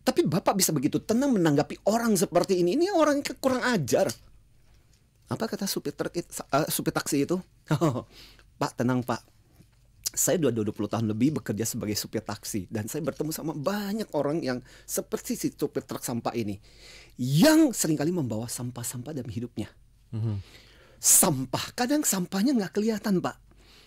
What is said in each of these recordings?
Tapi Bapak bisa begitu tenang menanggapi orang seperti ini. Ini orang yang kurang ajar. Apa kata supir taksi itu? Pak, tenang Pak. Saya udah 20 tahun lebih bekerja sebagai supir taksi. Dan saya bertemu sama banyak orang yang seperti si supir truk sampah ini, yang seringkali membawa sampah-sampah dalam hidupnya. Sampah, kadang sampahnya nggak kelihatan Pak.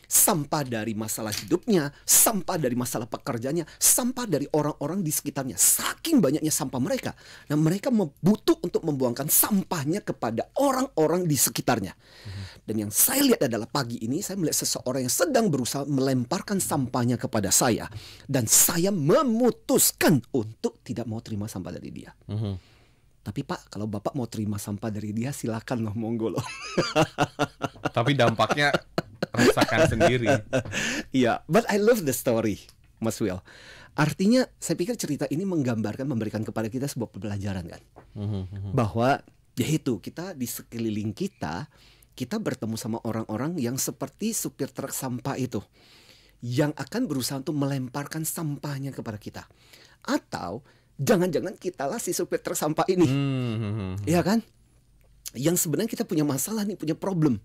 Sampah dari masalah hidupnya, sampah dari masalah pekerjaannya, sampah dari orang-orang di sekitarnya. Saking banyaknya sampah mereka. Nah, mereka butuh untuk membuangkan sampahnya kepada orang-orang di sekitarnya. Dan yang saya lihat adalah pagi ini saya melihat seseorang yang sedang berusaha melemparkan sampahnya kepada saya. Dan saya memutuskan untuk tidak mau terima sampah dari dia. Tapi Pak, kalau Bapak mau terima sampah dari dia, silakan loh, monggo loh. Tapi dampaknya rasakan sendiri. Iya, but I love the story, Mas Will. Artinya, saya pikir cerita ini menggambarkan, memberikan kepada kita sebuah pembelajaran kan. Bahwa, yaitu kita di sekeliling kita bertemu sama orang-orang yang seperti supir truk sampah itu, yang akan berusaha untuk melemparkan sampahnya kepada kita. Atau, jangan-jangan kitalah si supir truk sampah ini. Iya kan? Yang sebenarnya kita punya masalah nih, punya problem.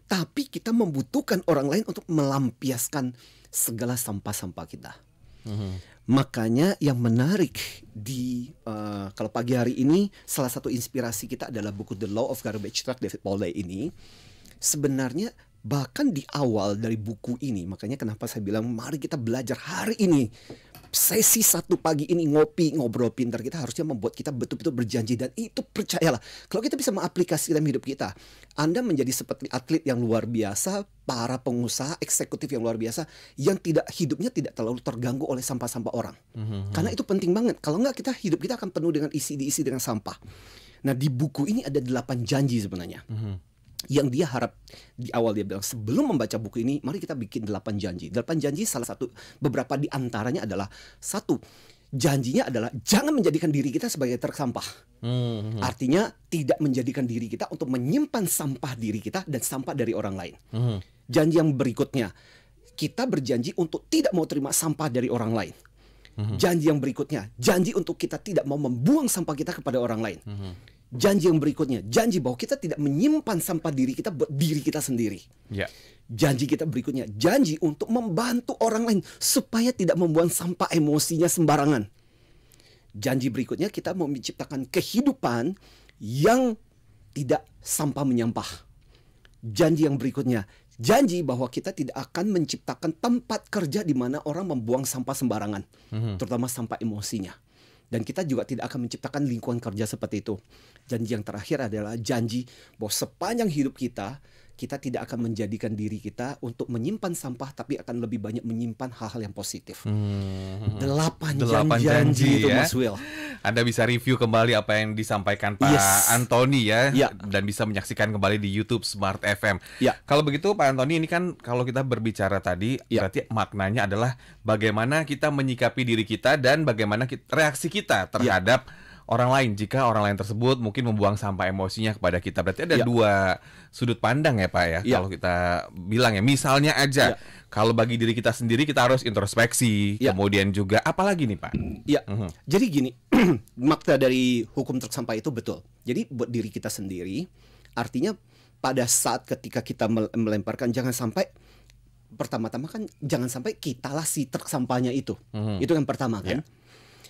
Tapi kita membutuhkan orang lain untuk melampiaskan segala sampah-sampah kita. Makanya yang menarik di kalau pagi hari ini, salah satu inspirasi kita adalah buku The Law of Garbage Truck David Pauly ini. Sebenarnya bahkan di awal dari buku ini, makanya kenapa saya bilang mari kita belajar hari ini. Sesi 1 pagi ini ngobrol pintar, kita harusnya membuat kita betul-betul berjanji. Dan itu percayalah, kalau kita bisa mengaplikasikan hidup kita, Anda menjadi seperti atlet yang luar biasa, para pengusaha eksekutif yang luar biasa, yang hidupnya tidak terlalu terganggu oleh sampah-sampah orang. Karena itu penting banget. Kalau enggak, hidup kita akan penuh dengan diisi dengan sampah. Nah, di buku ini ada 8 janji sebenarnya. Yang dia harap di awal dia bilang, sebelum membaca buku ini, mari kita bikin 8 janji. 8 janji, salah satu, beberapa di antaranya adalah, 1, janjinya adalah jangan menjadikan diri kita sebagai truk sampah. Artinya tidak menjadikan diri kita untuk menyimpan sampah diri kita dan sampah dari orang lain. Janji yang berikutnya, kita berjanji untuk tidak mau terima sampah dari orang lain. Janji yang berikutnya, janji untuk kita tidak mau membuang sampah kita kepada orang lain. Janji yang berikutnya, janji bahwa kita tidak menyimpan sampah diri kita buat diri kita sendiri. Janji kita berikutnya, janji untuk membantu orang lain supaya tidak membuang sampah emosinya sembarangan. Janji berikutnya, kita mau menciptakan kehidupan yang tidak sampah menyampah. Janji yang berikutnya, janji bahwa kita tidak akan menciptakan tempat kerja di mana orang membuang sampah sembarangan, terutama sampah emosinya. Dan kita juga tidak akan menciptakan lingkungan kerja seperti itu. Janji yang terakhir adalah janji bahwa sepanjang hidup kita tidak akan menjadikan diri kita untuk menyimpan sampah, tapi akan lebih banyak menyimpan hal-hal yang positif. 8 janji itu, ya, Mas Will. Anda bisa review kembali apa yang disampaikan Pak Antoni ya, dan bisa menyaksikan kembali di YouTube Smart FM. Kalau begitu Pak Antoni, ini kan kalau kita berbicara tadi, berarti maknanya adalah bagaimana kita menyikapi diri kita dan bagaimana reaksi kita terhadap orang lain jika orang lain tersebut mungkin membuang sampah emosinya kepada kita. Berarti ada 2 sudut pandang ya Pak ya. Kalau kita bilang ya, misalnya aja kalau bagi diri kita sendiri kita harus introspeksi, kemudian juga apalagi nih Pak? Jadi gini, makna dari hukum truk sampah itu betul. Jadi buat diri kita sendiri, artinya pada saat ketika kita melemparkan, jangan sampai pertama-tama kan jangan sampai kitalah si truk sampahnya itu. Itu yang pertama kan.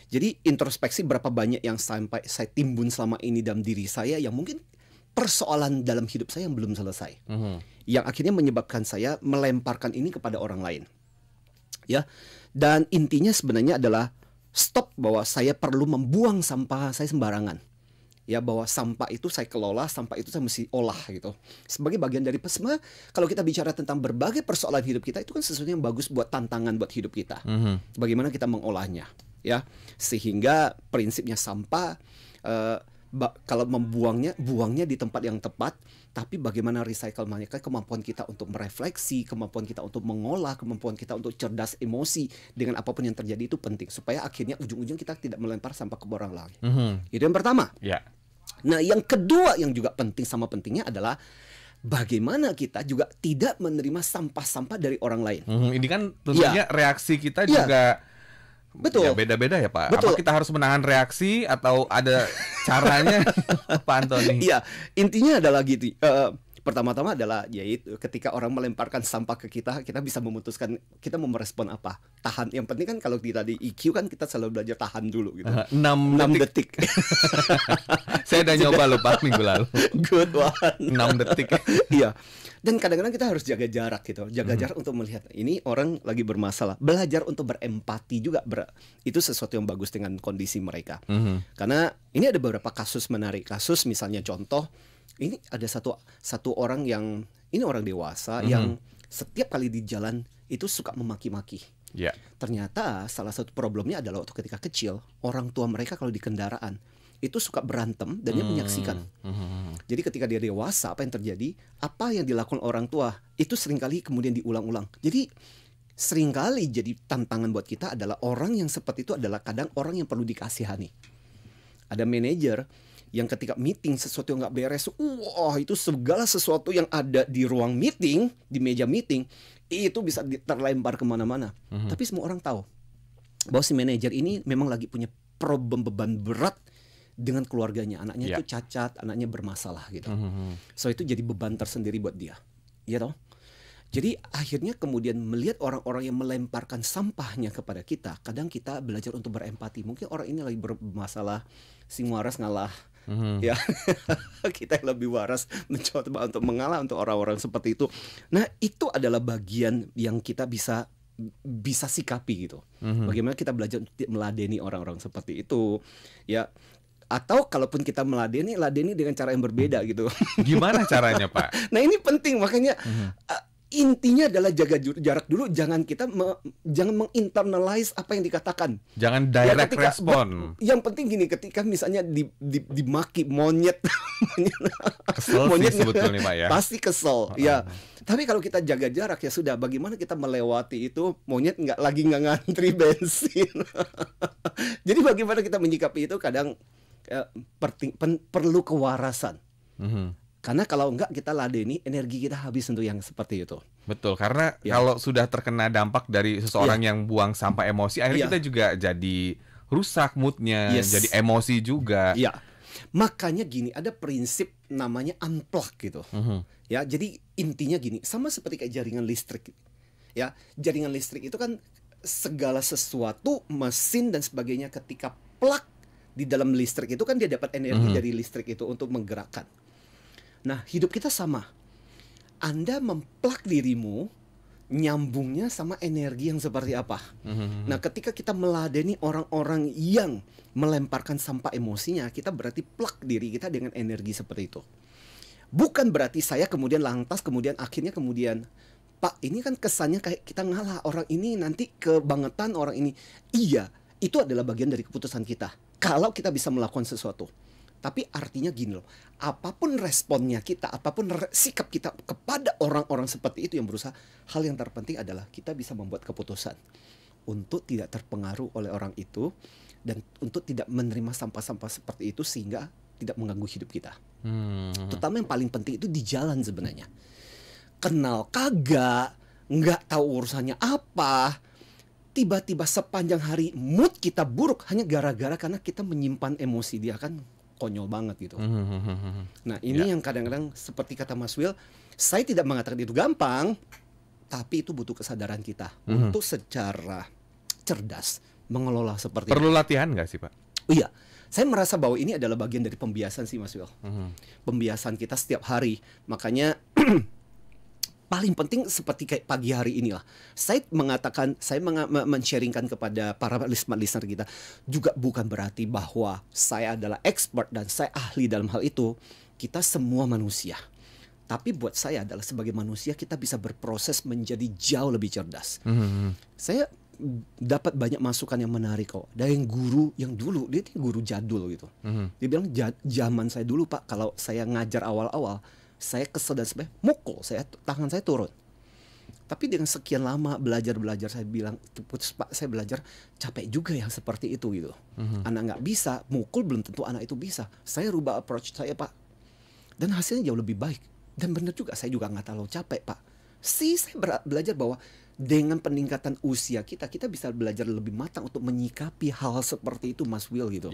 Jadi introspeksi berapa banyak yang sampai saya timbun selama ini dalam diri saya yang mungkin persoalan dalam hidup saya yang belum selesai. Yang akhirnya menyebabkan saya melemparkan ini kepada orang lain. Ya. Dan intinya sebenarnya adalah stop bahwa saya perlu membuang sampah saya sembarangan. Ya, bahwa sampah itu saya kelola, sampah itu saya mesti olah gitu. Sebagai bagian dari sebenarnya kalau kita bicara tentang berbagai persoalan hidup kita, itu kan sesuatu yang bagus buat tantangan buat hidup kita. Bagaimana kita mengolahnya. Ya, sehingga prinsipnya sampah kalau buangnya di tempat yang tepat, tapi bagaimana recycle mereka, kemampuan kita untuk merefleksi, kemampuan kita untuk mengolah, kemampuan kita untuk cerdas emosi dengan apapun yang terjadi itu penting supaya akhirnya ujung-ujung kita tidak melempar sampah ke orang lain. Itu yang pertama. Nah, yang kedua yang juga penting sama pentingnya adalah bagaimana kita juga tidak menerima sampah-sampah dari orang lain. Ini kan tentunya reaksi kita juga Betul. Ya beda-beda ya Pak. Betul. Apa kita harus menahan reaksi atau ada caranya Pak Antoni? Iya, intinya adalah gitu. Pertama-tama adalah yaitu ketika orang melemparkan sampah ke kita bisa memutuskan kita mau merespon apa. Tahan. Yang penting kan kalau kita di EQ kan kita selalu belajar tahan dulu gitu. 6 detik. Saya udah nyoba loh Pak minggu lalu. Good one. 6 detik. Iya. Dan kadang-kadang kita harus jaga jarak gitu. Jaga jarak untuk melihat ini orang lagi bermasalah. Belajar untuk berempati juga itu sesuatu yang bagus dengan kondisi mereka. Karena ini ada beberapa kasus menarik. Kasus misalnya contoh, ini ada satu orang yang ini orang dewasa yang setiap kali di jalan itu suka memaki-maki. Yeah. Ternyata salah satu problemnya adalah waktu ketika kecil orang tua mereka kalau di kendaraan itu suka berantem dan dia menyaksikan. Jadi ketika dia dewasa apa yang terjadi? Apa yang dilakukan orang tua itu seringkali kemudian diulang-ulang. Jadi seringkali jadi tantangan buat kita adalah orang yang seperti itu adalah kadang orang yang perlu dikasihani. Ada manajer yang ketika meeting sesuatu yang nggak beres, itu segala sesuatu yang ada di ruang meeting, di meja meeting, itu bisa terlempar kemana-mana. Tapi semua orang tahu bahwa si manajer ini memang lagi punya problem beban berat dengan keluarganya, anaknya itu cacat, anaknya bermasalah gitu. So itu jadi beban tersendiri buat dia, ya toh. Jadi akhirnya kemudian melihat orang-orang yang melemparkan sampahnya kepada kita, kadang kita belajar untuk berempati. Mungkin orang ini lagi bermasalah, si waras ngalah. Ya, kita yang lebih waras mencoba untuk mengalah untuk orang-orang seperti itu. Nah, itu adalah bagian yang kita bisa sikapi gitu. Bagaimana kita belajar meladeni orang-orang seperti itu, ya. Atau kalaupun kita ladeni dengan cara yang berbeda gitu. Gimana caranya, Pak? Nah, ini penting makanya. Intinya adalah jaga jarak dulu, jangan kita jangan menginternalize apa yang dikatakan. Jangan direct respon. Yang penting gini, ketika misalnya dimaki monyet, kesel monyet sih sebetulnya Pak ya. Pasti kesel, ya. Tapi kalau kita jaga jarak ya sudah. Bagaimana kita melewati itu? Monyet nggak ngantri bensin. Jadi bagaimana kita menyikapi itu kadang perlu kewarasan. Karena kalau enggak kita ladeni, energi kita habis untuk yang seperti itu. Betul, karena kalau sudah terkena dampak dari seseorang yang buang sampah emosi, akhirnya kita juga jadi rusak moodnya, jadi emosi juga. Iya, makanya gini, ada prinsip namanya unplug gitu. Ya, jadi intinya gini, sama seperti kayak jaringan listrik. Ya, jaringan listrik itu kan segala sesuatu, mesin dan sebagainya ketika plug di dalam listrik itu kan dia dapat energi dari listrik itu untuk menggerakkan. Nah, hidup kita sama. Anda memplug dirimu, nyambungnya sama energi yang seperti apa. Nah, ketika kita meladeni orang-orang yang melemparkan sampah emosinya, kita berarti plug diri kita dengan energi seperti itu. Bukan berarti saya kemudian lantas, akhirnya Pak, ini kan kesannya kayak kita ngalah. Orang ini nanti kebangetan orang ini. Iya, itu adalah bagian dari keputusan kita. Kalau kita bisa melakukan sesuatu. Tapi artinya gini loh, apapun responnya kita, apapun sikap kita kepada orang-orang seperti itu yang berusaha, hal yang terpenting adalah kita bisa membuat keputusan untuk tidak terpengaruh oleh orang itu dan untuk tidak menerima sampah-sampah seperti itu sehingga tidak mengganggu hidup kita. Terutama yang paling penting itu di jalan sebenarnya. Kenal kagak, nggak tahu urusannya apa, tiba-tiba sepanjang hari mood kita buruk hanya gara-gara karena kita menyimpan emosi, dia kan konyol banget gitu. Nah, ini yang kadang-kadang seperti kata Mas Will, saya tidak mengatakan itu gampang, tapi itu butuh kesadaran kita untuk secara cerdas mengelola seperti Perlu latihan nggak sih Pak? Iya, saya merasa bahwa ini adalah bagian dari pembiasan sih Mas Will. Pembiasan kita setiap hari. Makanya paling penting seperti kayak pagi hari inilah. Saya mengatakan, saya men-sharingkan kepada para listener kita juga bukan berarti bahwa saya adalah expert dan saya ahli dalam hal itu. Kita semua manusia. Tapi buat saya adalah sebagai manusia kita bisa berproses menjadi jauh lebih cerdas. Saya dapat banyak masukan yang menarik kok. Dari yang guru yang dulu, dia guru jadul gitu. Dia bilang zaman saya dulu Pak, kalau saya ngajar awal-awal saya kesel dan sebagainya, mukul, tangan saya turun. Tapi dengan sekian lama belajar saya bilang, Pak, saya belajar capek juga yang seperti itu gitu. Anak nggak bisa, mukul belum tentu anak itu bisa. Saya rubah approach saya Pak, dan hasilnya jauh lebih baik. Dan benar juga, saya juga nggak terlalu capek Pak. Saya belajar bahwa dengan peningkatan usia kita bisa belajar lebih matang untuk menyikapi hal seperti itu, Mas Will, gitu.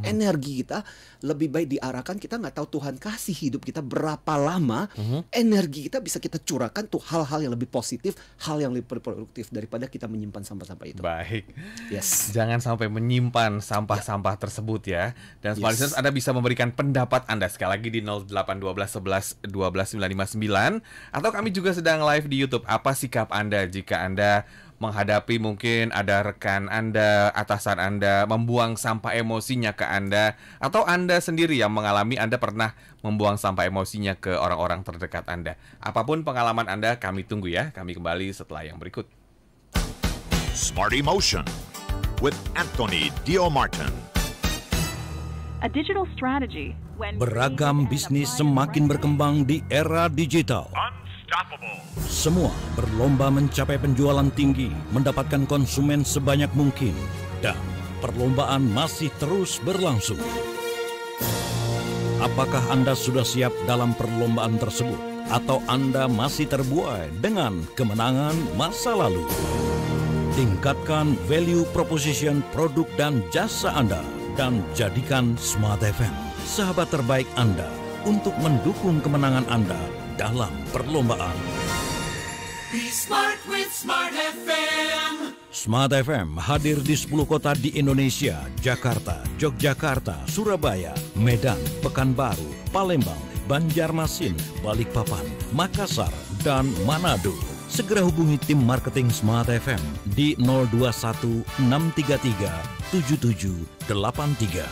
Energi kita lebih baik diarahkan, kita nggak tahu Tuhan kasih hidup kita berapa lama, energi kita bisa kita curahkan tuh hal-hal yang lebih positif, hal yang lebih produktif daripada kita menyimpan sampah-sampah itu. Baik. Yes. Jangan sampai menyimpan sampah-sampah tersebut ya. Dan Smart Listeners, Anda bisa memberikan pendapat Anda sekali lagi di 0812 11 12 959, atau kami juga sedang live di YouTube. Apa sikap Anda jika Anda menghadapi mungkin ada rekan Anda, atasan Anda membuang sampah emosinya ke Anda, atau Anda sendiri yang mengalami Anda pernah membuang sampah emosinya ke orang-orang terdekat Anda. Apapun pengalaman Anda, kami tunggu ya. Kami kembali setelah yang berikut. Smart Emotion with Anthony Dio Martin. A digital strategy. Beragam bisnis semakin berkembang di era digital. Semua berlomba mencapai penjualan tinggi, mendapatkan konsumen sebanyak mungkin, dan perlombaan masih terus berlangsung. Apakah Anda sudah siap dalam perlombaan tersebut? Atau Anda masih terbuai dengan kemenangan masa lalu? Tingkatkan value proposition produk dan jasa Anda, dan jadikan Smart FM sahabat terbaik Anda untuk mendukung kemenangan Anda dalam perlombaan. Be smart with Smart FM. Smart FM hadir di 10 kota di Indonesia: Jakarta, Yogyakarta, Surabaya, Medan, Pekanbaru, Palembang, Banjarmasin, Balikpapan, Makassar, dan Manado. Segera hubungi tim marketing Smart FM di 021 633 7783.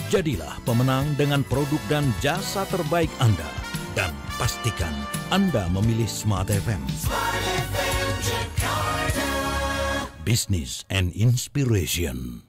Jadilah pemenang dengan produk dan jasa terbaik Anda. Dan pastikan Anda memilih Smart FM. Smart FM Jakarta. Business and Inspiration.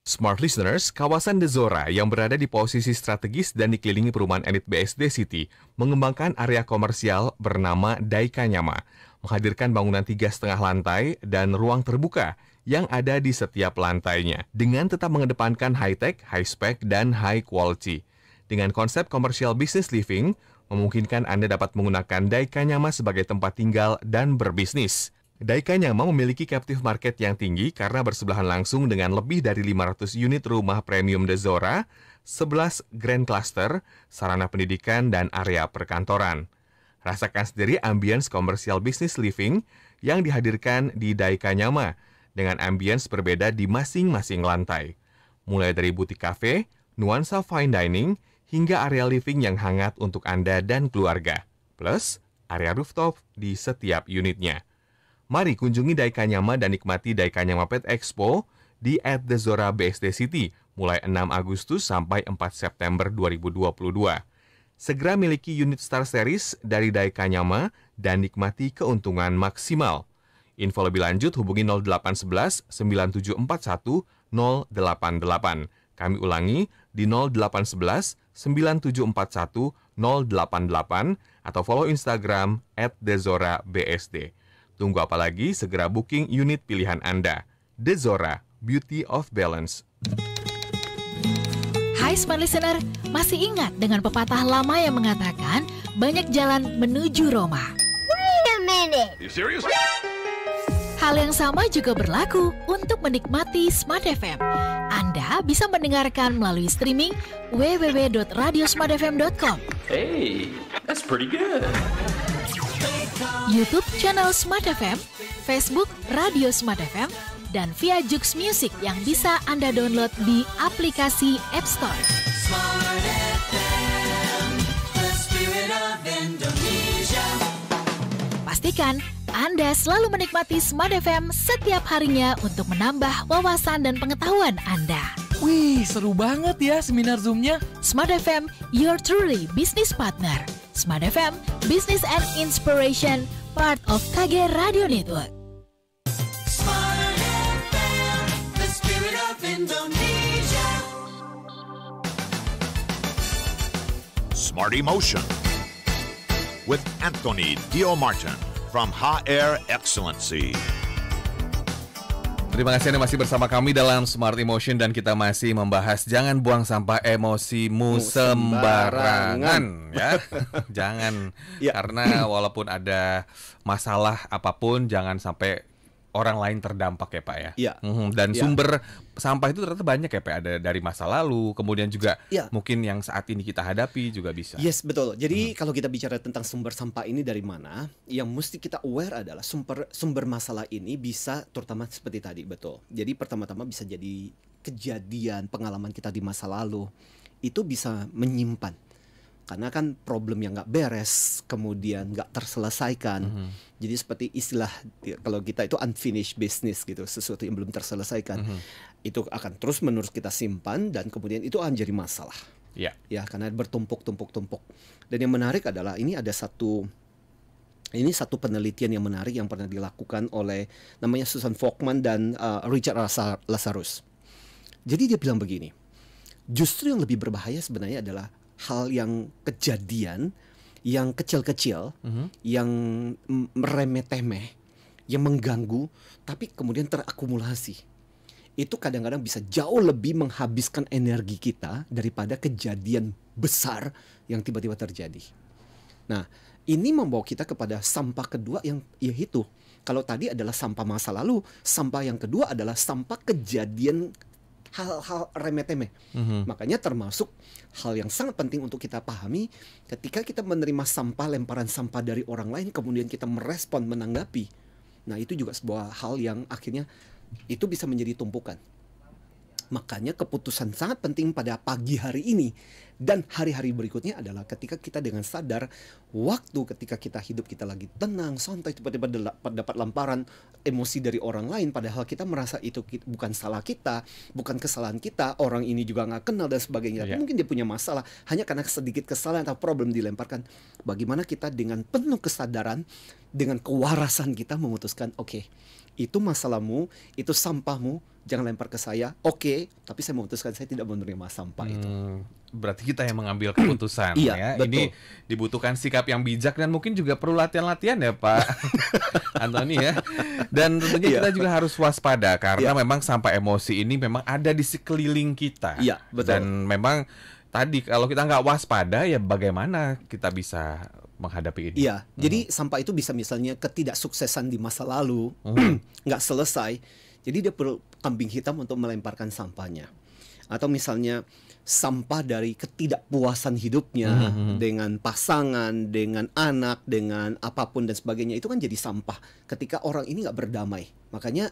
Smart Listeners, kawasan The Zora yang berada di posisi strategis dan dikelilingi perumahan elit BSD City mengembangkan area komersial bernama Daikanyama, menghadirkan bangunan 3,5 lantai dan ruang terbuka yang ada di setiap lantainya, dengan tetap mengedepankan high-tech, high-spec, dan high-quality. Dengan konsep komersial business living, memungkinkan Anda dapat menggunakan Daikanyama sebagai tempat tinggal dan berbisnis. Daikanyama memiliki captive market yang tinggi karena bersebelahan langsung dengan lebih dari 500 unit rumah premium The Zora, 11 grand cluster, sarana pendidikan, dan area perkantoran. Rasakan sendiri ambience komersial business living yang dihadirkan di Daikanyama dengan ambience berbeda di masing-masing lantai. Mulai dari butik cafe, nuansa fine dining, hingga area living yang hangat untuk Anda dan keluarga. Plus, area rooftop di setiap unitnya. Mari kunjungi Daikanyama dan nikmati Daikanyama Pet Expo di The Zora BSD City mulai 6 Agustus sampai 4 September 2022. Segera miliki unit Star Series dari Daikanyama dan nikmati keuntungan maksimal. Info lebih lanjut hubungi 0811 9741 088. Kami ulangi di 0811 9741 088 atau follow Instagram @thezorabsd. Tunggu apa lagi, segera booking unit pilihan Anda. The Zora, Beauty of Balance. Hai Smart Listener, masih ingat dengan pepatah lama yang mengatakan banyak jalan menuju Roma? Wait a minute. You serious? Hal yang sama juga berlaku untuk menikmati Smart FM. Anda bisa mendengarkan melalui streaming www.radiosmartfm.com. Hey, that's pretty good. YouTube channel Smart FM, Facebook Radio Smart FM, dan via Joox Music yang bisa Anda download di aplikasi App Store. Smart FM, the spirit of Indonesia. Pastikan Anda selalu menikmati Smart FM setiap harinya untuk menambah wawasan dan pengetahuan Anda. Wih, seru banget ya seminar Zoom-nya. Smart FM, your truly business partner. Smart FM, Business and Inspiration, part of KG Radio Network. Smart FM, the spirit of Indonesia. Smart Emotion with Anthony Dio Martin from HR Excellency. Terima kasih Anda masih bersama kami dalam Smart Emotion dan kita masih membahas jangan buang sampah emosimu sembarangan ya. Jangan karena walaupun ada masalah apapun jangan sampai orang lain terdampak ya Pak ya. Iya. Dan sumber sampah itu ternyata banyak ya Pak, ada dari masa lalu, kemudian juga mungkin yang saat ini kita hadapi juga bisa. Yes, betul. Jadi kalau kita bicara tentang sumber sampah ini dari mana, yang mesti kita aware adalah sumber masalah ini bisa terutama seperti tadi, betul. Jadi pertama-tama bisa jadi kejadian pengalaman kita di masa lalu itu bisa menyimpan. Karena kan problem yang nggak beres, kemudian nggak terselesaikan. Jadi seperti istilah kalau kita itu unfinished business gitu, sesuatu yang belum terselesaikan. Itu akan terus menerus kita simpan dan kemudian itu akan jadi masalah. Ya, karena bertumpuk-tumpuk. Dan yang menarik adalah ini satu penelitian yang menarik yang pernah dilakukan oleh namanya Susan Folkman dan Richard Lazarus. Jadi dia bilang begini, justru yang lebih berbahaya sebenarnya adalah hal yang kejadian, yang kecil-kecil, yang meremeh-temeh, yang mengganggu, tapi kemudian terakumulasi. Itu kadang-kadang bisa jauh lebih menghabiskan energi kita daripada kejadian besar yang tiba-tiba terjadi. Nah, ini membawa kita kepada sampah kedua yang yaitu, kalau tadi adalah sampah masa lalu, sampah yang kedua adalah sampah kejadian hal-hal remeh-temeh. Makanya termasuk hal yang sangat penting untuk kita pahami ketika kita menerima sampah, lemparan sampah dari orang lain, kemudian kita merespon, menanggapi. Nah, itu juga sebuah hal yang akhirnya itu bisa menjadi tumpukan. Makanya keputusan sangat penting pada pagi hari ini dan hari-hari berikutnya adalah ketika kita dengan sadar waktu ketika kita hidup kita lagi tenang, santai, tiba-tiba dapat lemparan emosi dari orang lain padahal kita merasa itu bukan salah kita, bukan kesalahan kita, orang ini juga nggak kenal dan sebagainya. Mungkin dia punya masalah hanya karena sedikit kesalahan atau problem dilemparkan. Bagaimana kita dengan penuh kesadaran, dengan kewarasan kita memutuskan, oke, itu masalahmu, itu sampahmu, jangan lempar ke saya. Oke, tapi saya memutuskan saya tidak menerima sampah itu. Berarti kita yang mengambil keputusan ya. Betul. Ini dibutuhkan sikap yang bijak dan mungkin juga perlu latihan-latihan ya Pak Antoni ya. Dan tentunya kita juga harus waspada karena memang sampah emosi ini memang ada di sekeliling kita. Betul. Dan memang tadi kalau kita nggak waspada ya bagaimana kita bisa menghadapi ini. Jadi sampah itu bisa misalnya ketidaksuksesan di masa lalu, nggak selesai. Jadi dia perlu kambing hitam untuk melemparkan sampahnya. Atau misalnya sampah dari ketidakpuasan hidupnya dengan pasangan, dengan anak, dengan apapun dan sebagainya. Itu kan jadi sampah ketika orang ini nggak berdamai. Makanya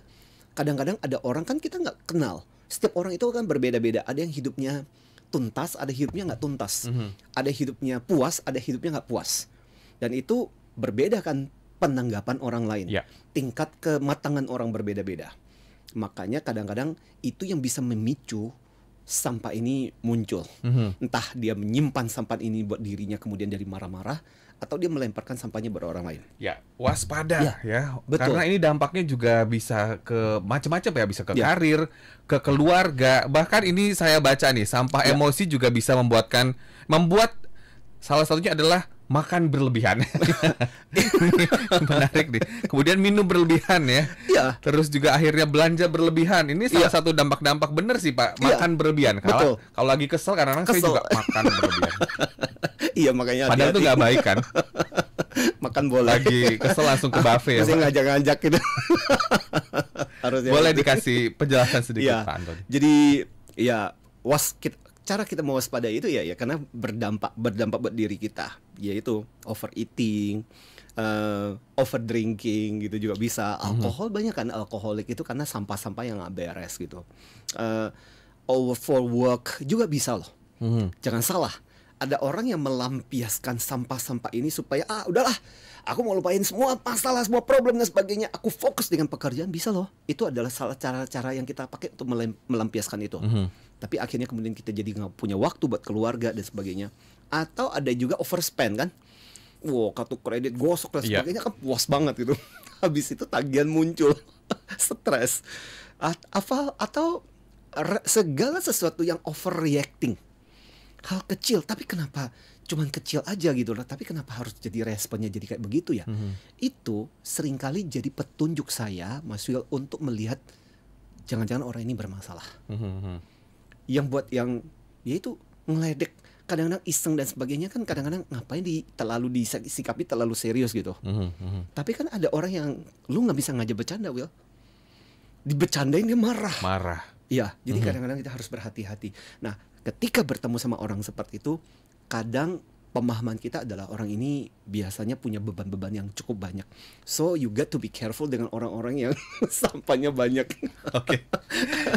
kadang-kadang ada orang kan kita nggak kenal. Setiap orang itu kan berbeda-beda. Ada yang hidupnya tuntas, ada hidupnya nggak tuntas. Ada hidupnya puas, ada hidupnya nggak puas. Dan itu berbeda kan penanggapan orang lain. Tingkat kematangan orang berbeda-beda. Makanya kadang-kadang itu yang bisa memicu sampah ini muncul. Entah dia menyimpan sampah ini buat dirinya kemudian dari marah-marah, atau dia melemparkan sampahnya buat orang lain. Waspada ya. Betul. Karena ini dampaknya juga bisa ke macam-macam ya, bisa ke karir, ke keluarga. Bahkan ini saya baca nih, sampah emosi juga bisa membuat salah satunya adalah makan berlebihan. Menarik nih. Kemudian minum berlebihan ya. Terus juga akhirnya belanja berlebihan. Ini salah satu dampak-dampak bener sih Pak. Makan berlebihan. Kalau lagi kesel kadang-kadang saya juga makan berlebihan. Makanya padahal itu nggak baik kan. Makan boleh. Lagi kesel langsung ke buffet ya. Masih ngajak-ngajak gitu. Boleh dikasih penjelasan sedikit Pak Antoni. Jadi cara kita mewaspadai itu ya karena berdampak buat diri kita, yaitu overeating, overdrinking gitu juga bisa. Alkohol banyak kan, alkoholik itu karena sampah-sampah yang nggak beres gitu. Overwork juga bisa loh. Jangan salah, ada orang yang melampiaskan sampah-sampah ini supaya udahlah, aku mau lupain semua masalah, semua problem dan sebagainya, aku fokus dengan pekerjaan. Bisa loh, itu adalah salah cara-cara yang kita pakai untuk melampiaskan itu. Tapi akhirnya kemudian kita jadi nggak punya waktu buat keluarga dan sebagainya. Atau ada juga overspend kan, kartu kredit gosok dan sebagainya, kan puas banget gitu. Habis itu tagihan muncul, stres, atau segala sesuatu yang overreacting. Hal kecil, tapi kenapa cuman kecil aja gitu loh, tapi kenapa harus jadi responnya jadi kayak begitu ya? Itu seringkali jadi petunjuk saya, Mas Will, untuk melihat jangan-jangan orang ini bermasalah. Yang buat yang yaitu ngeledek, kadang-kadang iseng dan sebagainya kan, kadang-kadang ngapain terlalu disikapi terlalu serius gitu. Tapi kan ada orang yang lu nggak bisa ngajak bercanda, Will. Dibercandain dia marah. Iya, jadi kadang-kadang kita harus berhati-hati. Nah, ketika bertemu sama orang seperti itu, kadang pemahaman kita adalah orang ini biasanya punya beban-beban yang cukup banyak. So you got to be careful dengan orang-orang yang sampahnya banyak. Oke.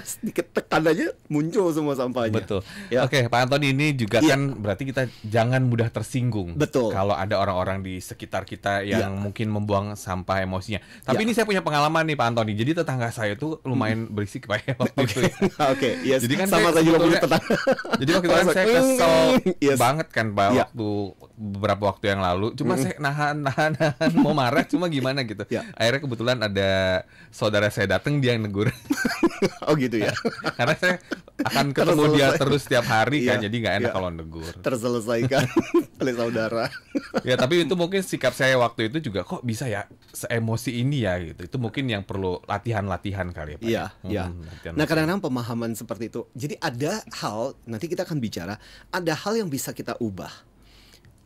Sedikit tekan aja muncul semua sampahnya. Betul. Ya. Oke, Pak Antoni, ini juga kan berarti kita jangan mudah tersinggung. Betul. Kalau ada orang-orang di sekitar kita yang mungkin membuang sampah emosinya. Tapi ini saya punya pengalaman nih, Pak Antoni. Jadi tetangga saya itu lumayan berisik Pak ya waktu itu. Oke, yes. Jadi kan sama saya juga punya tetangga. Jadi waktu itu saya kesel banget kan Pak waktu beberapa waktu yang lalu. Cuma saya nahan mau marah, cuma gimana gitu. Akhirnya kebetulan ada saudara saya datang, dia yang negur. Oh gitu ya. Karena saya akan ketemu dia terus setiap hari kan, jadi nggak enak kalau negur. Terselesaikan oleh saudara. Ya tapi itu mungkin sikap saya waktu itu juga, kok bisa ya seemosi ini ya gitu. Itu mungkin yang perlu latihan-latihan kali ya Pak. Iya. Nah kadang-kadang pemahaman seperti itu. Jadi ada hal, nanti kita akan bicara, ada hal yang bisa kita ubah,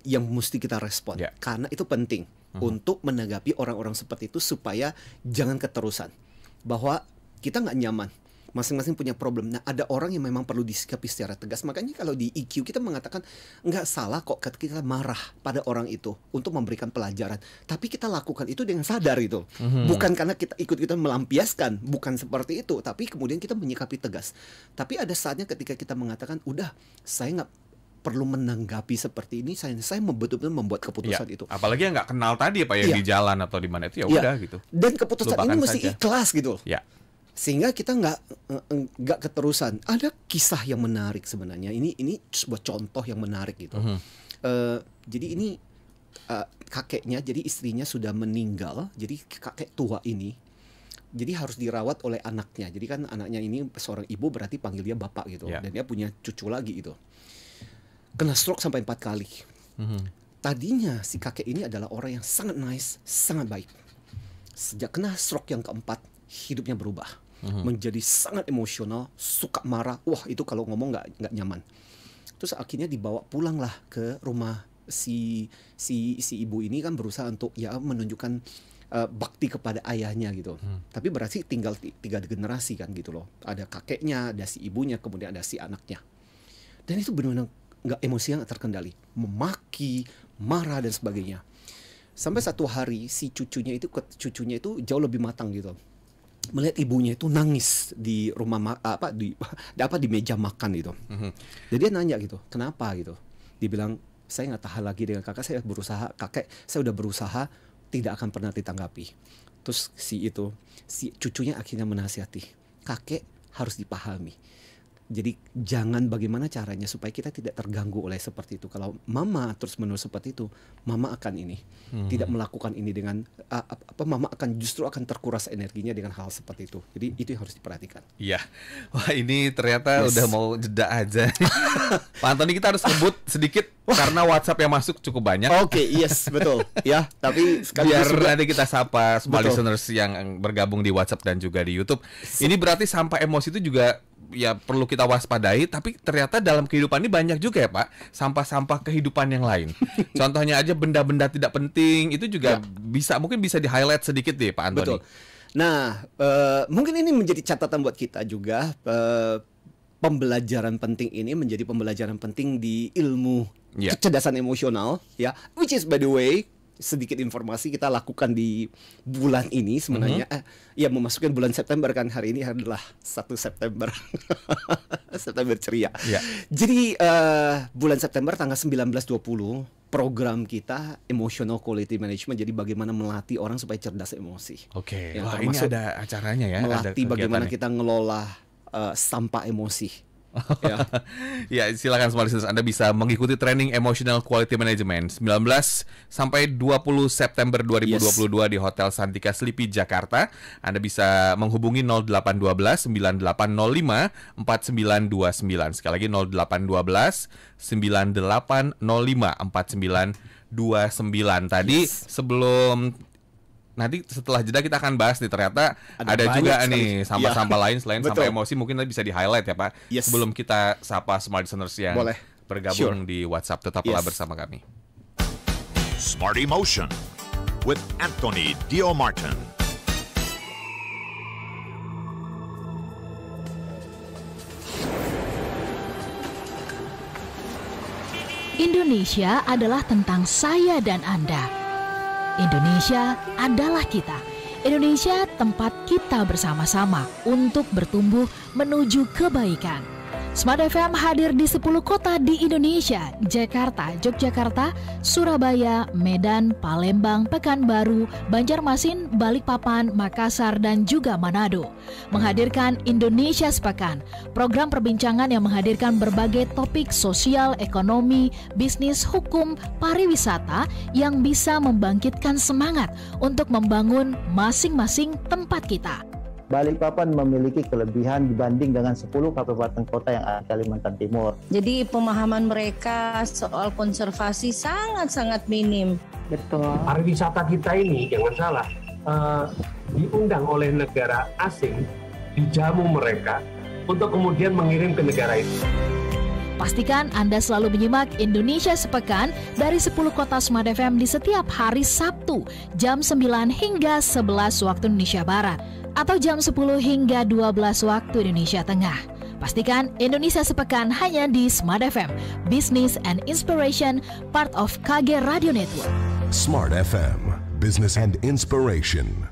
yang mesti kita respon, karena itu penting untuk menanggapi orang-orang seperti itu supaya jangan keterusan, bahwa kita nggak nyaman, masing-masing punya problem. Nah ada orang yang memang perlu disikapi secara tegas. Makanya kalau di EQ kita mengatakan nggak salah kok kita marah pada orang itu untuk memberikan pelajaran, tapi kita lakukan itu dengan sadar itu, bukan karena kita ikut-ikutan melampiaskan, bukan seperti itu, tapi kemudian kita menyikapi tegas. Tapi ada saatnya ketika kita mengatakan udah, saya nggak perlu menanggapi seperti ini, saya betul-betul membuat keputusan itu. Apalagi yang nggak kenal tadi Pak, yang di jalan atau di mana itu, ya udah gitu. Dan keputusan ini mesti ikhlas gitu. Sehingga kita nggak keterusan. Ada kisah yang menarik sebenarnya. Ini sebuah contoh yang menarik gitu. Jadi ini kakeknya, jadi istrinya sudah meninggal. Jadi kakek tua ini, jadi harus dirawat oleh anaknya. Jadi kan anaknya ini seorang ibu, berarti panggil dia bapak gitu. Dan dia punya cucu lagi gitu. Kena stroke sampai 4 kali. Tadinya si kakek ini adalah orang yang sangat nice, sangat baik. Sejak kena stroke yang keempat, hidupnya berubah. Menjadi sangat emosional, suka marah. Wah itu kalau ngomong nggak nyaman. Terus akhirnya dibawa pulanglah ke rumah si ibu ini, kan berusaha untuk ya menunjukkan bakti kepada ayahnya gitu. Tapi berarti tinggal 3 generasi kan gitu loh. Ada kakeknya, ada si ibunya, kemudian ada si anaknya. Dan itu benar-benar nggak, emosi yang terkendali, memaki, marah dan sebagainya. Sampai satu hari si cucunya itu jauh lebih matang gitu, melihat ibunya itu nangis di rumah di meja makan gitu. Jadi dia nanya gitu, kenapa gitu? Dia bilang, saya nggak tahan lagi dengan kakak, saya udah berusaha, tidak akan pernah ditanggapi. Terus si cucunya akhirnya menasihati, kakek harus dipahami. Jadi jangan bagaimana caranya supaya kita tidak terganggu oleh seperti itu. Kalau mama terus-menerus seperti itu, mama akan tidak melakukan ini dengan mama justru akan terkuras energinya dengan hal seperti itu. Jadi itu yang harus diperhatikan. Iya. Wah, ini ternyata udah mau jeda aja. Pak Antoni, kita harus sebut sedikit karena WhatsApp yang masuk cukup banyak. Oke, yes, betul. Ya, tapi biar nanti kita sapa semua listeners yang bergabung di WhatsApp dan juga di YouTube. Ini berarti sampah emosi itu juga ya perlu kita waspadai, tapi ternyata dalam kehidupan ini banyak juga ya Pak sampah-sampah kehidupan yang lain. Contohnya aja benda-benda tidak penting itu juga mungkin bisa di-highlight sedikit deh Pak Antoni. Betul. Nah, mungkin ini menjadi catatan buat kita juga. Pembelajaran penting ini menjadi pembelajaran penting di ilmu kecerdasan emosional, ya. Which is by the way, sedikit informasi kita lakukan di bulan ini sebenarnya. Memasukkan bulan September kan, hari ini adalah 1 September. September ceria. Jadi bulan September tanggal 19-20 program kita Emotional Quality Management. Jadi bagaimana melatih orang supaya cerdas emosi. Oke. Wah, ini ada acaranya ya. Melatih bagaimana kita ngelola sampah emosi. Ya, silakan semua listeners, Anda bisa mengikuti training Emotional Quality Management 19 sampai 20 September 2022 di Hotel Santika Sleepy Jakarta. Anda bisa menghubungi 0812 9805 4929. Sekali lagi 0812 9805 4929. Tadi sebelum nanti setelah jeda kita akan bahas nih, ternyata ada juga nih sampah-sampah lain selain sampah emosi, mungkin bisa di-highlight ya Pak. Sebelum kita sapa Smart Listeners yang bergabung di WhatsApp, tetaplah bersama kami. Smart Emotion with Anthony Dio Martin. Indonesia adalah tentang saya dan Anda. Indonesia adalah kita. Indonesia tempat kita bersama-sama untuk bertumbuh menuju kebaikan. Smart FM hadir di 10 kota di Indonesia: Jakarta, Yogyakarta, Surabaya, Medan, Palembang, Pekanbaru, Banjarmasin, Balikpapan, Makassar, dan juga Manado. Menghadirkan Indonesia Sepekan, program perbincangan yang menghadirkan berbagai topik sosial, ekonomi, bisnis, hukum, pariwisata yang bisa membangkitkan semangat untuk membangun masing-masing tempat kita. Balikpapan memiliki kelebihan dibanding dengan 10 kabupaten kota yang ada di Kalimantan Timur. Jadi pemahaman mereka soal konservasi sangat-sangat minim. Betul. Pariwisata kita ini, jangan salah, diundang oleh negara asing, dijamu mereka untuk kemudian mengirim ke negara itu. Pastikan Anda selalu menyimak Indonesia Sepekan dari 10 kota Smart FM di setiap hari Sabtu jam 9 hingga 11 waktu Indonesia Barat atau jam 10 hingga 12 waktu Indonesia Tengah. Pastikan Indonesia Sepekan hanya di Smart FM, Business and Inspiration, part of KG Radio Network. Smart FM, Business and Inspiration.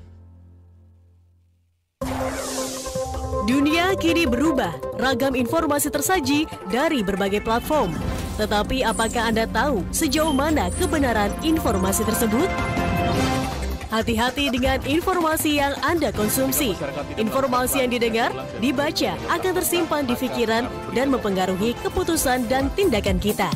Dunia kini berubah, ragam informasi tersaji dari berbagai platform. Tetapi apakah Anda tahu sejauh mana kebenaran informasi tersebut? Hati-hati dengan informasi yang Anda konsumsi. Informasi yang didengar, dibaca akan tersimpan di pikiran dan mempengaruhi keputusan dan tindakan kita.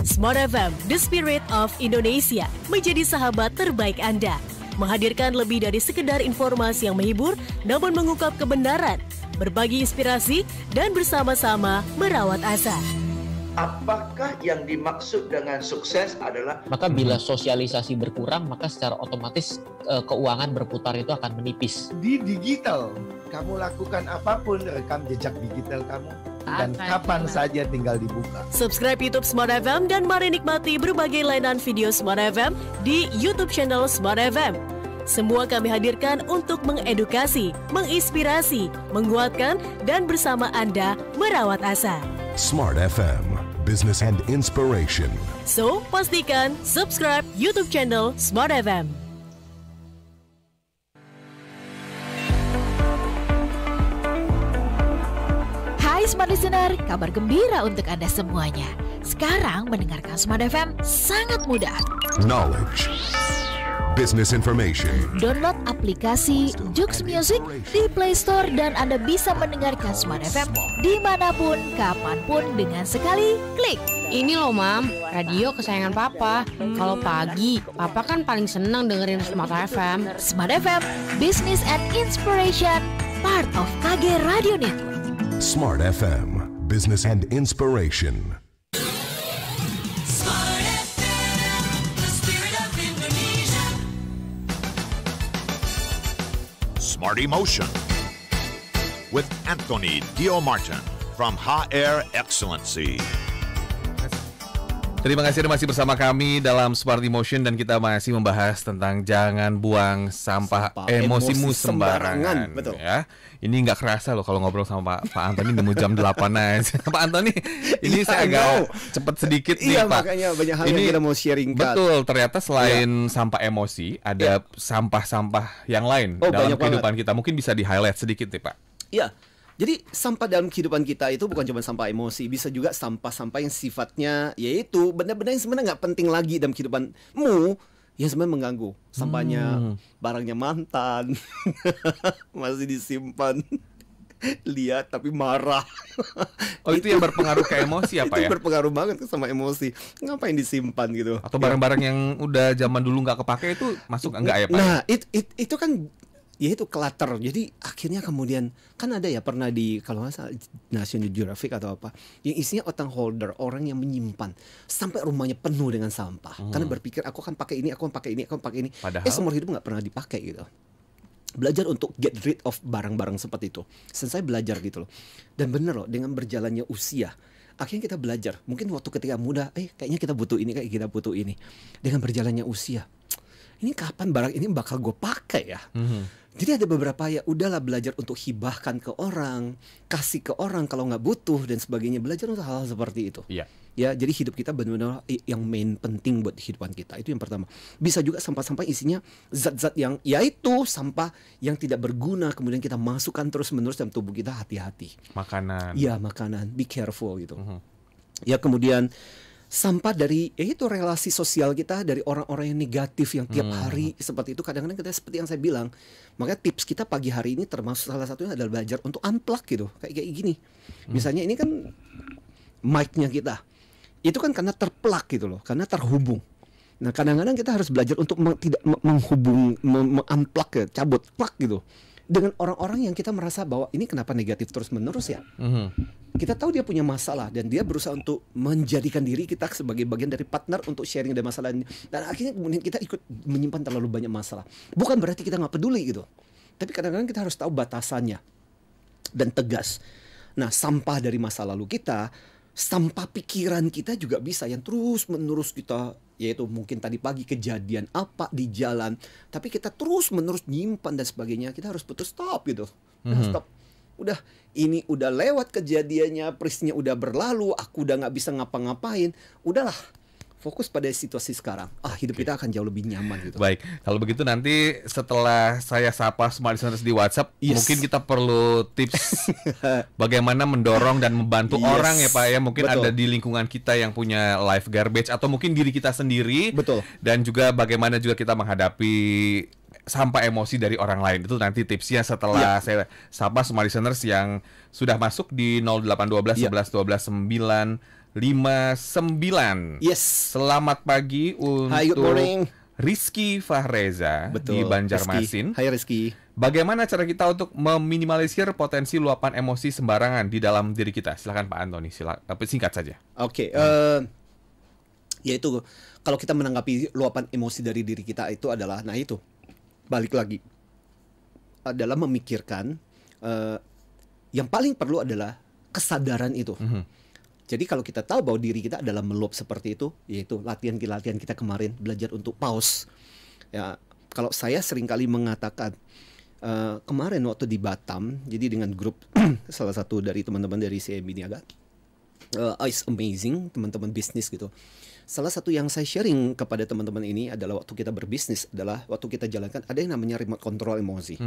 Smart FM, The Spirit of Indonesia, menjadi sahabat terbaik Anda. Menghadirkan lebih dari sekedar informasi yang menghibur, namun mengungkap kebenaran, berbagi inspirasi, dan bersama-sama merawat asa. Apakah yang dimaksud dengan sukses adalah? Maka bila sosialisasi berkurang, maka secara otomatis keuangan berputar itu akan menipis. Di digital, kamu lakukan apapun, rekam jejak digital kamu. Dan kapan saja tinggal dibuka. Subscribe YouTube Smart FM dan mari nikmati berbagai layanan video Smart FM di YouTube channel Smart FM. Semua kami hadirkan untuk mengedukasi, menginspirasi, menguatkan, dan bersama Anda merawat asa. Smart FM, Business and Inspiration. So, pastikan subscribe YouTube channel Smart FM. Hai Smart Listener, kabar gembira untuk Anda semuanya. Sekarang mendengarkan Smart FM sangat mudah. Knowledge, business information. Download aplikasi Jux Music di Play Store dan Anda bisa mendengarkan Smart FM dimanapun, kapanpun dengan sekali klik. Ini loh Mam, radio kesayangan Papa. Kalau pagi, Papa kan paling senang dengerin Smart FM. Smart FM, Business and Inspiration, part of KG Radio Network. Smart FM, Business and Inspiration. Smart FM, the spirit of Indonesia. Smart Emotion with Anthony Dio Martin from HR Excellency. Terima kasih masih bersama kami dalam Smart Emotion dan kita masih membahas tentang jangan buang sampah emosimu sembarangan. Betul. Ya. Ini nggak kerasa loh kalau ngobrol sama Pak Antoni nemu jam 8 aja. Pak Antoni, ini saya agak cepat sedikit nih Pak. Makanya banyak hal yang kita mau sharing. Betul, ternyata selain sampah emosi, ada sampah-sampah yang lain dalam kehidupan kita. Mungkin bisa di-highlight sedikit nih Pak. Iya. Jadi sampah dalam kehidupan kita itu bukan cuma sampah emosi, bisa juga sampah-sampah yang sifatnya yaitu benda-benda yang sebenarnya nggak penting lagi dalam kehidupanmu, yang sebenarnya mengganggu. Sampahnya barangnya mantan masih disimpan, lihat tapi marah. Oh itu yang berpengaruh ke emosi apa ya? Itu berpengaruh banget sama emosi. Ngapain disimpan gitu? Atau barang-barang yang udah zaman dulu nggak kepake itu masuk enggak ya Pak? Nah itu kan ya itu clutter. Jadi akhirnya kemudian kan ada ya pernah di kalau nggak salah National Geographic atau apa yang isinya otak holder, orang yang menyimpan sampai rumahnya penuh dengan sampah karena berpikir aku akan pakai ini, aku akan pakai ini, aku akan pakai ini. Padahal seumur hidup nggak pernah dipakai gitu. Belajar untuk get rid of barang-barang seperti itu. Saya belajar gitu loh. Dan bener loh, dengan berjalannya usia akhirnya kita belajar. Mungkin waktu ketika muda, kayaknya kita butuh ini, kayak kita butuh ini. Dengan berjalannya usia, ini kapan barang ini bakal gue pakai ya? Jadi ada beberapa ya udahlah belajar untuk hibahkan ke orang, kasih ke orang kalau nggak butuh dan sebagainya. Belajar untuk hal-hal seperti itu. Iya. Ya, jadi hidup kita benar-benar yang main penting buat kehidupan kita. Itu yang pertama. Bisa juga sampah-sampah isinya zat-zat yang yaitu sampah yang tidak berguna kemudian kita masukkan terus-menerus dalam tubuh kita. Hati-hati. Makanan. Iya, makanan. Be careful gitu. Ya, kemudian sampah dari itu relasi sosial kita, dari orang-orang yang negatif yang tiap hari seperti itu. Kadang-kadang kita seperti yang saya bilang, makanya tips kita pagi hari ini termasuk salah satunya adalah belajar untuk unplug gitu, kayak gini. Misalnya ini kan mic-nya kita, itu kan karena terplug gitu loh, karena terhubung. Nah kadang-kadang kita harus belajar untuk tidak menghubung, unplug ya, cabut plug gitu. Dengan orang-orang yang kita merasa bahwa ini kenapa negatif terus-menerus ya. Kita tahu dia punya masalah dan dia berusaha untuk menjadikan diri kita sebagai bagian dari partner untuk sharing dari masalah ini. Dan akhirnya kemudian kita ikut menyimpan terlalu banyak masalah. Bukan berarti kita nggak peduli gitu. Tapi kadang-kadang kita harus tahu batasannya dan tegas. Nah sampah dari masa lalu kita, sampah pikiran kita juga bisa yang terus-menerus kita, yaitu mungkin tadi pagi kejadian apa di jalan, tapi kita terus-menerus nyimpan dan sebagainya. Kita harus putus stop gitu. Stop. Udah, ini udah lewat kejadiannya, peristiwanya udah berlalu, aku udah nggak bisa ngapa-ngapain. Udahlah, fokus pada situasi sekarang. Hidup kita akan jauh lebih nyaman gitu. Baik, kalau begitu nanti setelah saya sapa semua listeners di WhatsApp, mungkin kita perlu tips bagaimana mendorong dan membantu orang ya Pak ya. Mungkin ada di lingkungan kita yang punya life garbage atau mungkin diri kita sendiri. Betul. Dan juga bagaimana juga kita menghadapi sampah emosi dari orang lain. Itu nanti tipsnya setelah saya sapa semua listeners yang sudah masuk di 0812 11 12 959. Selamat pagi untuk Rizky Fahreza di Banjarmasin. Hai Rizky. Bagaimana cara kita untuk meminimalisir potensi luapan emosi sembarangan di dalam diri kita? Silakan Pak Antoni, singkat saja. Oke, yaitu kalau kita menanggapi luapan emosi dari diri kita itu adalah, nah itu balik lagi adalah memikirkan yang paling perlu adalah kesadaran itu. Jadi kalau kita tahu bahwa diri kita adalah meluap seperti itu, yaitu latihan kita kemarin belajar untuk pause. Ya, kalau saya seringkali mengatakan kemarin waktu di Batam, jadi dengan grup salah satu dari teman-teman dari CMB Niaga, It's Amazing, teman-teman bisnis gitu. Salah satu yang saya sharing kepada teman-teman ini adalah waktu kita berbisnis adalah waktu kita jalankan ada yang namanya remote control emosi.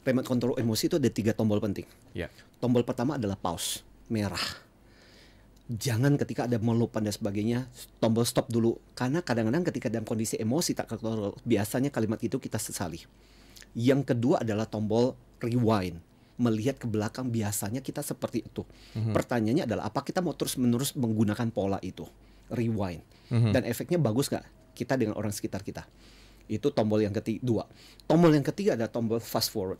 Remote control emosi itu ada 3 tombol penting. Tombol pertama adalah pause, merah. Jangan ketika ada melupakan dan sebagainya, tombol stop dulu. Karena kadang-kadang ketika dalam kondisi emosi tak terkontrol, biasanya kalimat itu kita sesali. Yang kedua adalah tombol rewind. Melihat ke belakang, biasanya kita seperti itu. Pertanyaannya adalah apa kita mau terus-menerus menggunakan pola itu? Rewind. Dan efeknya bagus gak kita dengan orang sekitar kita? Itu tombol yang kedua. Tombol yang ketiga adalah tombol fast forward.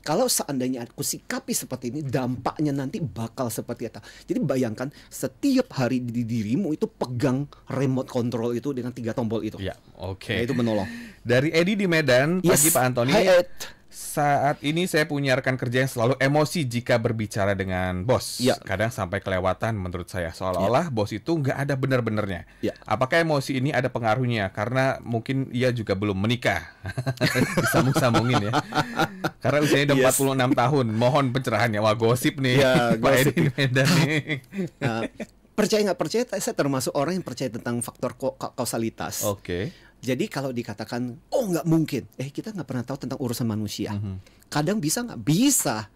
Kalau seandainya aku sikapi seperti ini, dampaknya nanti bakal seperti apa. Jadi bayangkan setiap hari di dirimu itu pegang remote control itu dengan 3 tombol itu. Ya, oke. Nah, itu menolong. Dari Edi di Medan, pagi Pak Antoni. Hai Ed. Saat ini saya punya rekan kerja yang selalu emosi jika berbicara dengan bos. Kadang sampai kelewatan menurut saya. Seolah-olah bos itu nggak ada benar-benarnya. Apakah emosi ini ada pengaruhnya? Karena mungkin ia juga belum menikah. Disambung-sambungin ya. Karena usianya udah 46 tahun. Mohon pencerahannya. Wah, gosip nih. Pak Edi di Medan nih. Percaya nggak percaya, saya termasuk orang yang percaya tentang faktor kausalitas. Jadi kalau dikatakan, oh nggak mungkin, kita nggak pernah tahu tentang urusan manusia. Kadang bisa nggak? Bisa.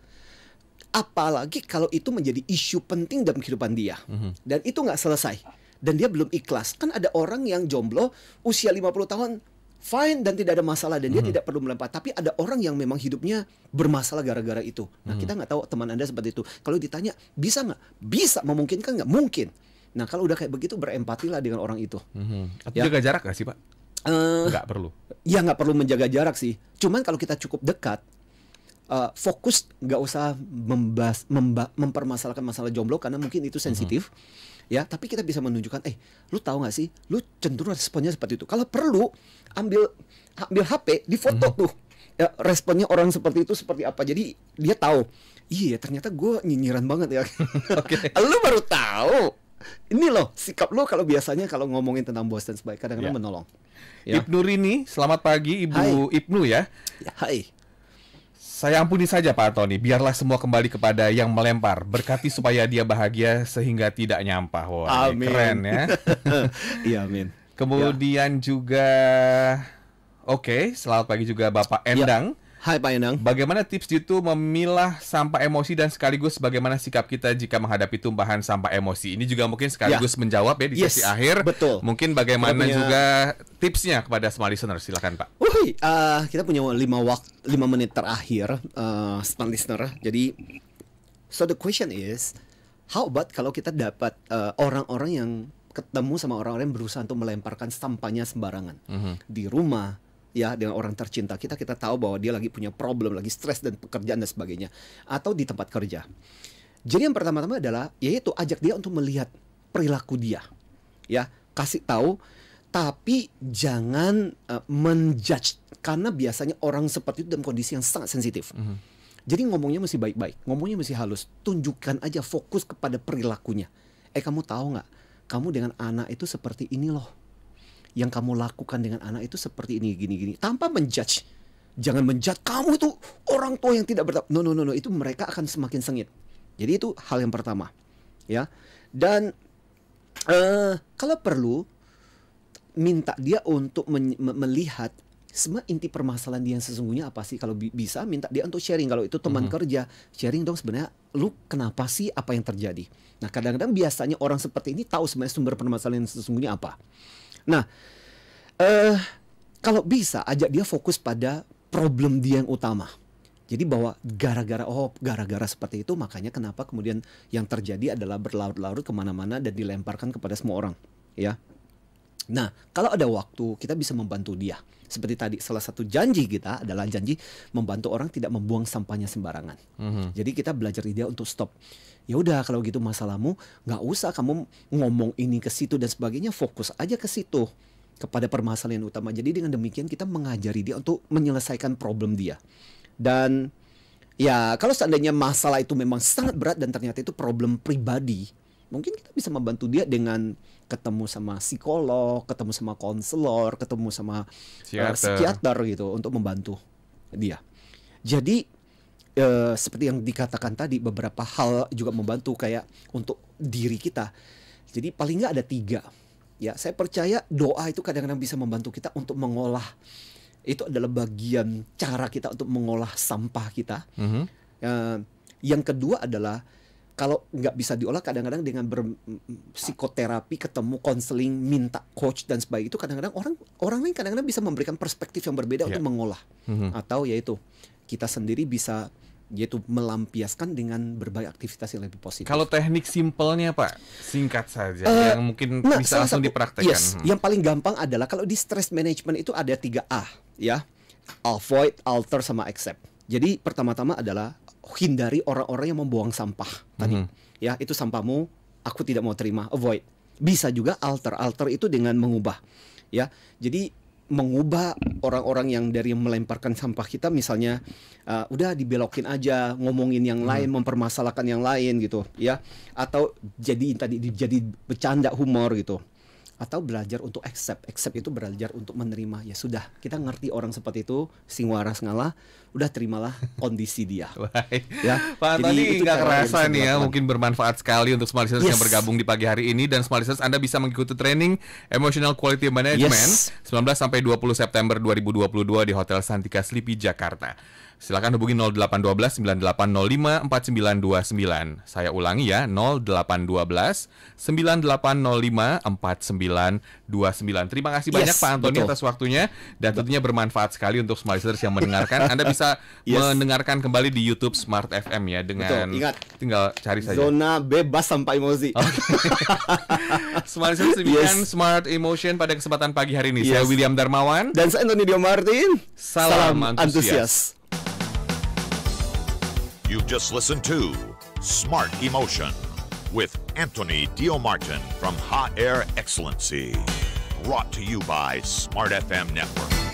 Apalagi kalau itu menjadi isu penting dalam kehidupan dia. Dan itu nggak selesai. Dan dia belum ikhlas. Kan ada orang yang jomblo, usia 50 tahun, fine dan tidak ada masalah. Dan dia tidak perlu melempar. Tapi ada orang yang memang hidupnya bermasalah gara-gara itu. Nah kita nggak tahu teman Anda seperti itu. Kalau ditanya, bisa nggak? Bisa. Memungkinkan nggak? Mungkin. Nah kalau udah kayak begitu, berempatilah dengan orang itu. Atau jaga jarak nggak sih Pak? Nggak perlu. Ya nggak perlu menjaga jarak sih. Cuman kalau kita cukup dekat, fokus, nggak usah mempermasalahkan masalah jomblo karena mungkin itu sensitif. Ya, tapi kita bisa menunjukkan, lu tahu nggak sih, lu cenderung responnya seperti itu. Kalau perlu, ambil HP, di foto tuh, ya, responnya orang seperti itu seperti apa. Jadi dia tahu, iya ternyata gue nyinyiran banget ya. Lu baru tahu. Ini loh sikap lu kalau biasanya kalau ngomongin tentang bos dan sebagainya kadang-kadang menolong. Ya. Ibnu Rini, selamat pagi Ibu Ibnu ya. Hai. Saya ampuni saja Pak Antoni, biarlah semua kembali kepada yang melempar. Berkati supaya dia bahagia sehingga tidak nyampah. Wah, amin. Keren ya. Iya, amin. Kemudian juga, selamat pagi juga Bapak Endang. Hai Pak Endang. Bagaimana tips itu memilah sampah emosi dan sekaligus bagaimana sikap kita jika menghadapi tumpahan sampah emosi? Ini juga mungkin sekaligus menjawab ya di sesi akhir. Betul. Mungkin bagaimana juga tipsnya kepada smart listener, silakan Pak. Kita punya 5 menit terakhir, smart listener. Jadi, so the question is, how about kalau kita dapat orang-orang yang ketemu sama orang-orang yang berusaha untuk melemparkan sampahnya sembarangan di rumah. Ya, dengan orang tercinta kita tahu bahwa dia lagi punya problem, lagi stres dan pekerjaan dan sebagainya, atau di tempat kerja. Jadi yang pertama-tama adalah yaitu ajak dia untuk melihat perilaku dia, ya, kasih tahu, tapi jangan menjudge karena biasanya orang seperti itu dalam kondisi yang sangat sensitif. Jadi ngomongnya mesti baik-baik, ngomongnya mesti halus, tunjukkan aja fokus kepada perilakunya. Kamu tahu nggak, kamu dengan anak itu seperti ini loh. Yang kamu lakukan dengan anak itu seperti ini, gini-gini, tanpa menjudge. Jangan menjudge kamu itu orang tua yang tidak bertanggung. No, itu mereka akan semakin sengit. Jadi itu hal yang pertama, ya. Dan kalau perlu minta dia untuk melihat semua inti permasalahan dia yang sesungguhnya apa sih. Kalau bisa minta dia untuk sharing. Kalau itu teman kerja, sharing dong sebenarnya lu kenapa sih, apa yang terjadi. Nah kadang-kadang biasanya orang seperti ini tahu sebenarnya sumber permasalahan yang sesungguhnya apa. Nah, kalau bisa ajak dia fokus pada problem dia yang utama. Jadi bahwa gara-gara seperti itu makanya kenapa kemudian yang terjadi adalah berlarut-larut kemana-mana dan dilemparkan kepada semua orang, ya. Nah, kalau ada waktu kita bisa membantu dia. Seperti tadi salah satu janji kita adalah janji membantu orang tidak membuang sampahnya sembarangan. Jadi kita belajar dia untuk stop. Ya udah kalau gitu masalahmu nggak usah kamu ngomong ini ke situ dan sebagainya, fokus aja ke situ kepada permasalahan utama. Jadi dengan demikian kita mengajari dia untuk menyelesaikan problem dia. Dan ya kalau seandainya masalah itu memang sangat berat dan ternyata itu problem pribadi, mungkin kita bisa membantu dia dengan ketemu sama psikolog, ketemu sama konselor, ketemu sama psikiater gitu untuk membantu dia. Jadi seperti yang dikatakan tadi, beberapa hal juga membantu kayak untuk diri kita. Jadi paling nggak ada 3. Ya, saya percaya doa itu kadang-kadang bisa membantu kita untuk mengolah. Itu adalah bagian cara kita untuk mengolah sampah kita. Yang kedua adalah kalau nggak bisa diolah, kadang-kadang dengan psikoterapi, ketemu konseling, minta coach dan sebagainya, itu kadang-kadang orang lain kadang-kadang bisa memberikan perspektif yang berbeda untuk mengolah. Atau yaitu kita sendiri bisa yaitu melampiaskan dengan berbagai aktivitas yang lebih positif. Kalau teknik simpelnya Pak, singkat saja yang mungkin bisa langsung dipraktekkan. Yang paling gampang adalah kalau di stress management itu ada 3A, ya. Avoid, alter, sama accept. Jadi pertama-tama adalah hindari orang-orang yang membuang sampah tadi. Ya, itu sampahmu, aku tidak mau terima, avoid. Bisa juga alter. Alter itu dengan mengubah. Ya. Jadi mengubah orang-orang yang dari melemparkan sampah kita, misalnya udah dibelokin aja, ngomongin yang lain, mempermasalahkan yang lain gitu, ya. Atau jadi bercanda, humor gitu. Atau belajar untuk accept. Accept itu belajar untuk menerima. Ya sudah, kita ngerti orang seperti itu, sing waras ngalah, udah terimalah kondisi dia. Ya. Pak Antoni nggak kerasa nih ya, mungkin bermanfaat sekali untuk smart listeners yang bergabung di pagi hari ini. Dan smart listeners, Anda bisa mengikuti training Emotional Quality Management 19 sampai 20 September 2022 di Hotel Santika Sleepy Jakarta. Silakan hubungi 0812 9805 4929. Saya ulangi ya, 0812 9805 4929. Terima kasih banyak Pak Antoni atas waktunya dan tentunya bermanfaat sekali untuk Smart Listeners yang mendengarkan. Anda bisa mendengarkan kembali di YouTube Smart FM ya dengan tinggal cari saja. Zona bebas tanpa emosi. Smart Listeners, demikian Smart Emotion pada kesempatan pagi hari ini. Saya William Darmawan dan saya Antoni Dio Martin. Salam antusias. You've just listened to Smart Emotion with Anthony Dio Martin from Ha Air Excellency. Brought to you by Smart FM Network.